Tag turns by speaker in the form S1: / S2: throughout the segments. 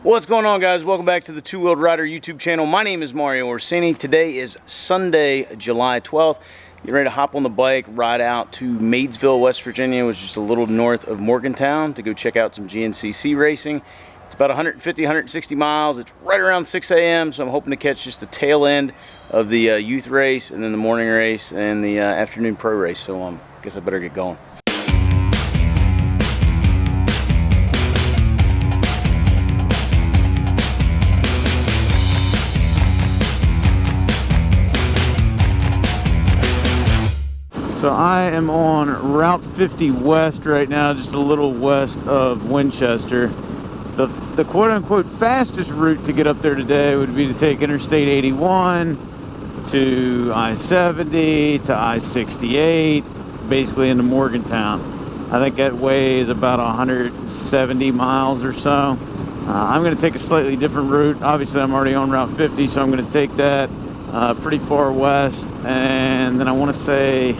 S1: What's going on, guys? Welcome back to the Two Wheeled Rider YouTube channel. My name is Mario Orsini. Today is Sunday, July 12th. Getting ready to hop on the bike, ride out to Maidsville, West Virginia, which is just a little north of Morgantown, to go check out some GNCC racing. It's about 150, 160 miles. It's right around 6 a.m., so I'm hoping to catch just the tail end of the youth race, and then the morning race, and the afternoon pro race. So I guess I better get going. So I am on Route 50 West right now, just a little west of Winchester. The quote-unquote fastest route to get up there today would be to take Interstate 81 to I-70 to I-68, basically into Morgantown. I think that way is about 170 miles or so. I'm going to take a slightly different route. Obviously, I'm already on Route 50, so I'm going to take that pretty far west, and then I want to say,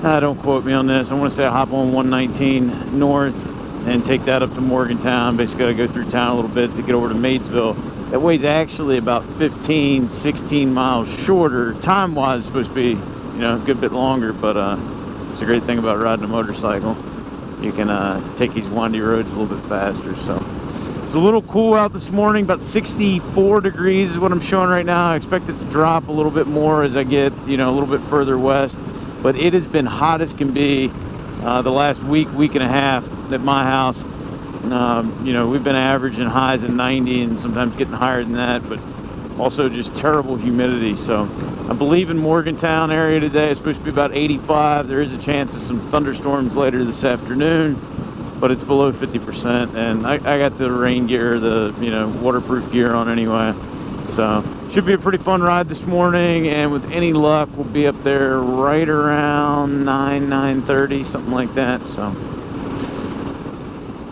S1: don't quote me on this, I want to say I hop on 119 north and take that up to Morgantown. Basically, I go through town a little bit to get over to Maidsville. That way's actually about 15, 16 miles shorter. Time-wise, it's supposed to be, a good bit longer, but it's a great thing about riding a motorcycle. You can take these windy roads a little bit faster. So it's a little cool out this morning, about 64 degrees is what I'm showing right now. I expect it to drop a little bit more as I get, a little bit further west. But it has been hot as can be the last week and a half at my house. We've been averaging highs in 90 and sometimes getting higher than that, but also just terrible humidity. So I believe in Morgantown area today it's supposed to be about 85. There is a chance of some thunderstorms later this afternoon, but it's below 50%. And I got the rain gear, the waterproof gear on anyway. So should be a pretty fun ride this morning, and with any luck we'll be up there right around 9:30, something like that. So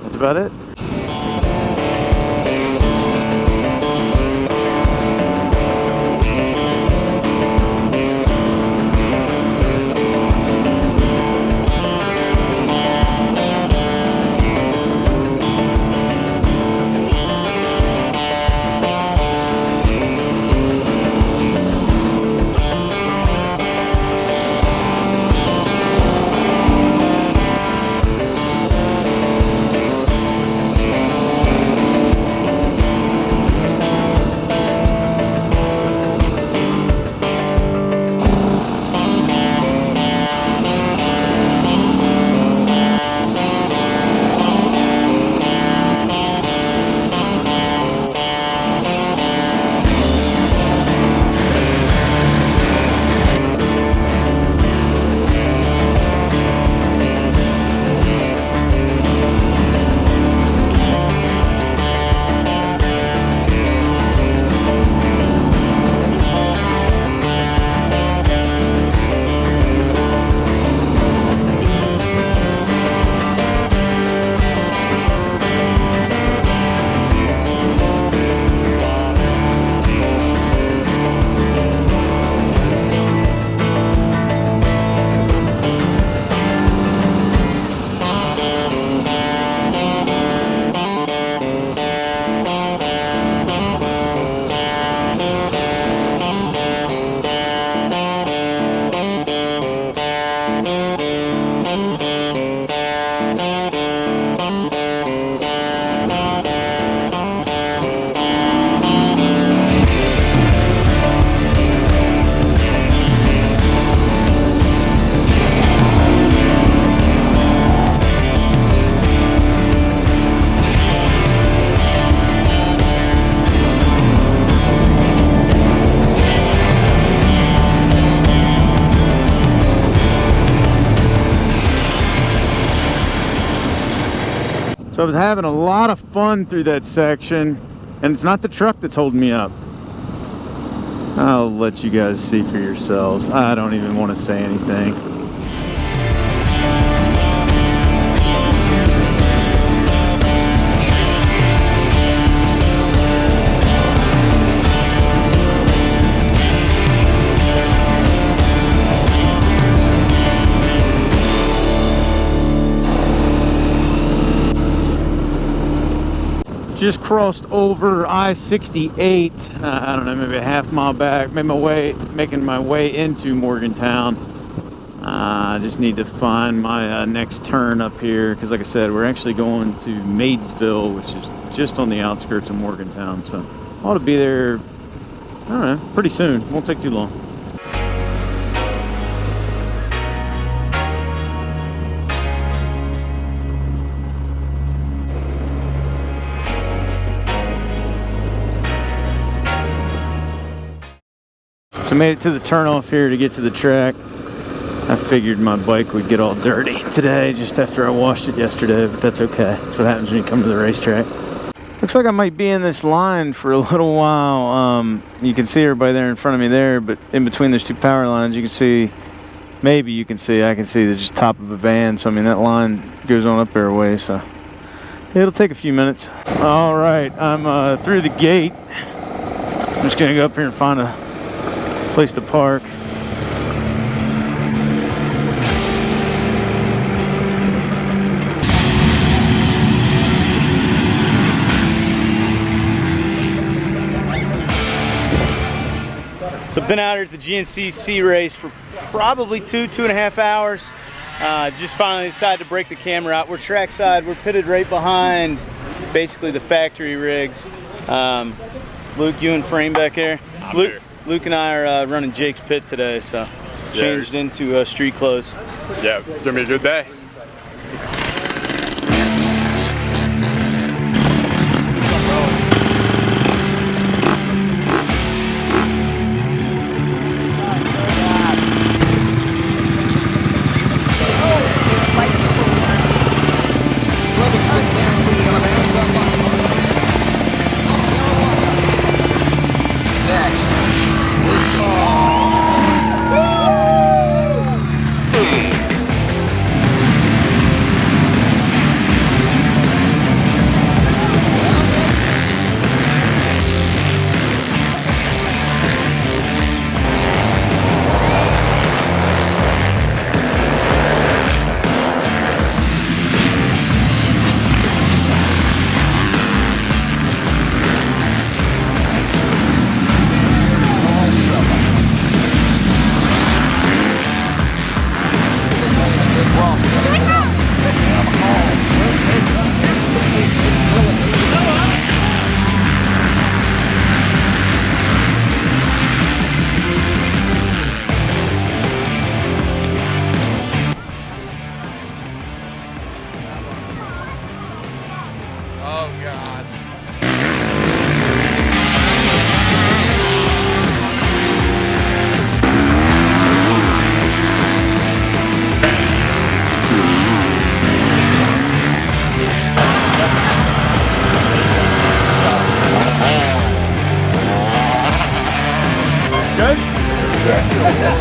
S1: that's about it. So I was having a lot of fun through that section, and it's not the truck that's holding me up. I'll let you guys see for yourselves. I don't even want to say anything. Just crossed over I-68, I don't know, maybe a half mile back, making my way into Morgantown. I just need to find my next turn up here, because like I said, we're actually going to Maidsville, which is just on the outskirts of Morgantown, so I ought to be there, I don't know, pretty soon. Won't take too long. So made it to the turnoff here to get to the track. I figured my bike would get all dirty today just after I washed it yesterday, but that's okay. That's what happens when you come to the racetrack. Looks like I might be in this line for a little while. You can see everybody there in front of me there, but in between those two power lines, you can see, maybe you can see, I can see the just top of a van. So I mean, that line goes on up there a way, so it'll take a few minutes. All right, I'm through the gate. I'm just gonna go up here and find a place to park. So I've been out here at the GNCC race for probably two and a half hours. Just finally decided to break the camera out. We're trackside, we're pitted right behind basically the factory rigs. Luke, you and Frame back there? Luke and I are running Jake's pit today, so changed into street clothes.
S2: Yeah, it's gonna be a good day.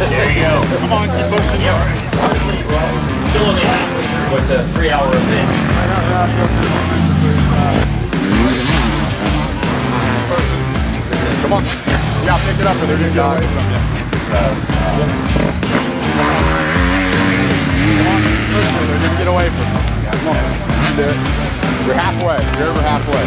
S3: There you go. Come on, keep pushing you. Still only halfway through what's a 3-hour event. Come on. Yeah, pick it up and they're going to get away from you. Come on, they're going to get away from you. Yeah, come on. You're halfway. You're over halfway.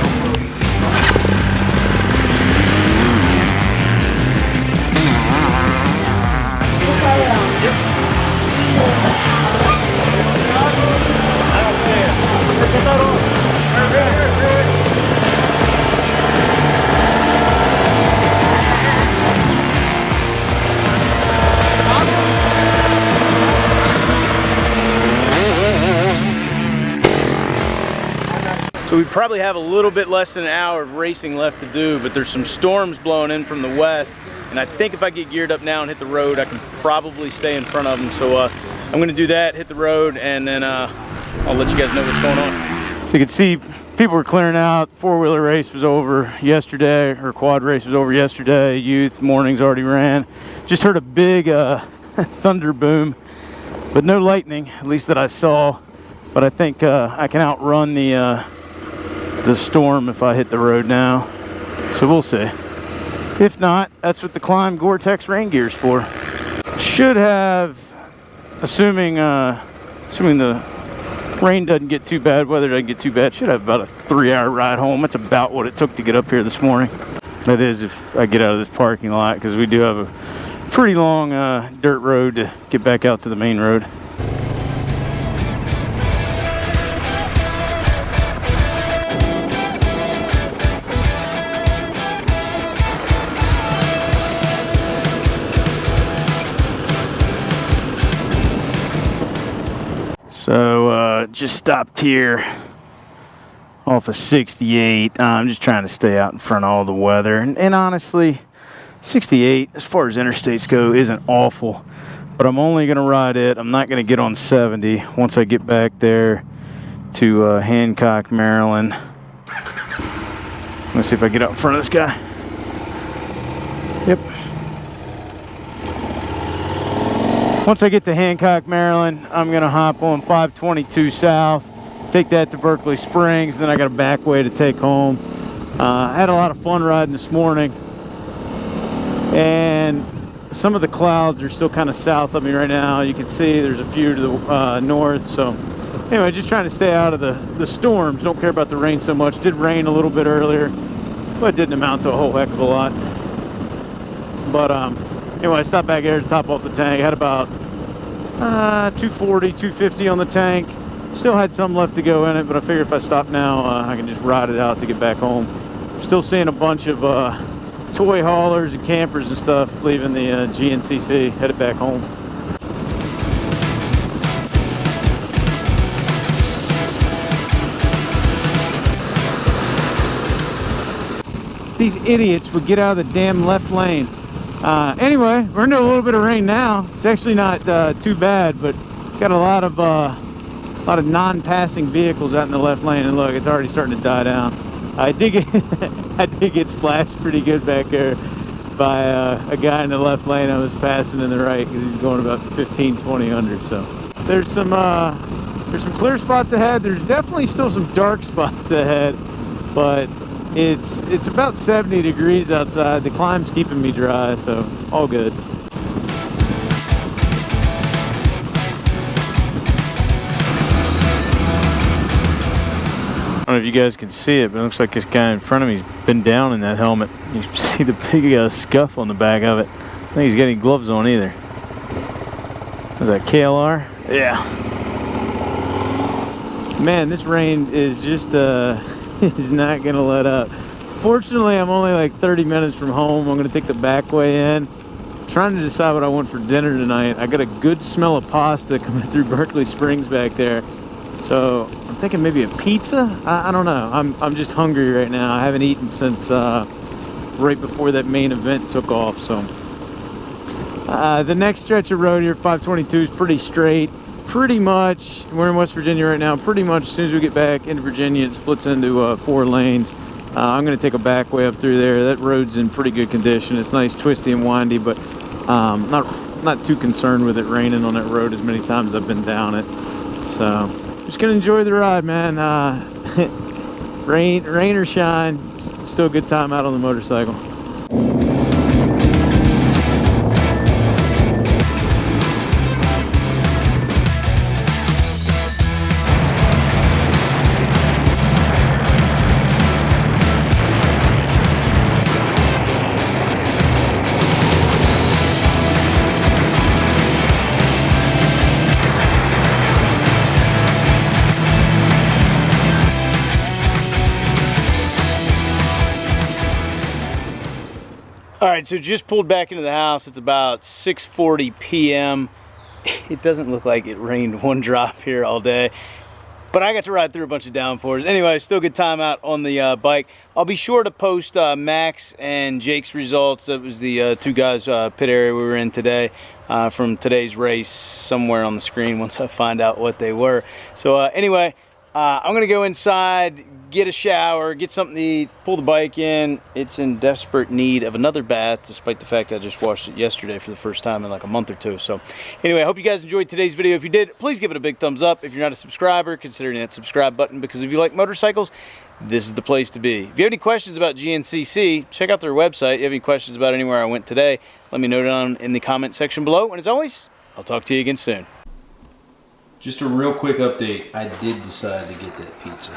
S1: So we probably have a little bit less than an hour of racing left to do, but there's some storms blowing in from the west, and I think if I get geared up now and hit the road, I can probably stay in front of them. So I'm going to do that, hit the road, and then I'll let you guys know what's going on. So you can see people were clearing out. Four-wheeler race was over yesterday, or quad race was over yesterday. Youth mornings already ran. Just heard a big thunder boom, but no lightning, at least that I saw. But I think I can outrun the storm if I hit the road now. So we'll see. If not, that's what the Climb Gore-Tex rain gear's for. Should have, assuming the Rain doesn't get too bad, weather doesn't get too bad. Should have about a 3-hour ride home. That's about what it took to get up here this morning. That is if I get out of this parking lot, because we do have a pretty long dirt road to get back out to the main road. So just stopped here off of 68. I'm just trying to stay out in front of all the weather. And honestly, 68, as far as interstates go, isn't awful. But I'm only going to ride it. I'm not going to get on 70 once I get back there to Hancock, Maryland. Let's see if I get out in front of this guy. Yep. Once I get to Hancock, Maryland, I'm going to hop on 522 South, take that to Berkeley Springs, then I got a back way to take home. I had a lot of fun riding this morning, and some of the clouds are still kind of south of me right now. You can see there's a few to the north, so anyway, just trying to stay out of the storms. Don't care about the rain so much. Did rain a little bit earlier, but it didn't amount to a whole heck of a lot. But anyway, I stopped back here to top off the tank. I had about 240, 250 on the tank. Still had some left to go in it, but I figured if I stop now, I can just ride it out to get back home. Still seeing a bunch of toy haulers and campers and stuff leaving the GNCC, headed back home. These idiots would get out of the damn left lane. Anyway, we're into a little bit of rain now. It's actually not too bad, but got a lot of non-passing vehicles out in the left lane, and look, it's already starting to die down. I did get splashed pretty good back there by a guy in the left lane. I was passing in the right because he was going about 15, 20 under. So there's some clear spots ahead. There's definitely still some dark spots ahead, but it's about 70 degrees outside. The climb's keeping me dry, so all good. I don't know if you guys can see it, but it looks like this guy in front of me's been down in that helmet. You can see the big scuff on the back of it. I don't think he's got any gloves on either. Was that KLR? Yeah. Man, this rain is just is not gonna let up. Fortunately, I'm only like 30 minutes from home. I'm gonna take the back way in. I'm trying to decide what I want for dinner tonight. I got a good smell of pasta coming through Berkeley Springs back there. So I'm thinking maybe a pizza. I don't know. I'm just hungry right now. I haven't eaten since right before that main event took off. So the next stretch of road here, 522, is pretty straight. Pretty much, we're in West Virginia right now. Pretty much as soon as we get back into Virginia, it splits into 4 lanes. I'm going to take a back way up through there. That road's in pretty good condition. It's nice, twisty and windy, but not too concerned with it raining on that road as many times I've been down it. So just gonna enjoy the ride, man. Rain or shine, still a good time out on the motorcycle. All right, so just pulled back into the house. It's about 6:40 p.m. It doesn't look like it rained one drop here all day, but I got to ride through a bunch of downpours. Anyway, still good time out on the bike. I'll be sure to post Max and Jake's results. That was the 2 guys pit area we were in today from today's race somewhere on the screen once I find out what they were. So anyway, I'm gonna go inside, get a shower, get something to eat, pull the bike in. It's in desperate need of another bath, despite the fact I just washed it yesterday for the first time in like a month or two. So anyway, I hope you guys enjoyed today's video. If you did, please give it a big thumbs up. If you're not a subscriber, consider that subscribe button, because if you like motorcycles, this is the place to be. If you have any questions about GNCC, check out their website. If you have any questions about anywhere I went today, let me know down in the comment section below. And as always, I'll talk to you again soon.
S4: Just a real quick update. I did decide to get that pizza.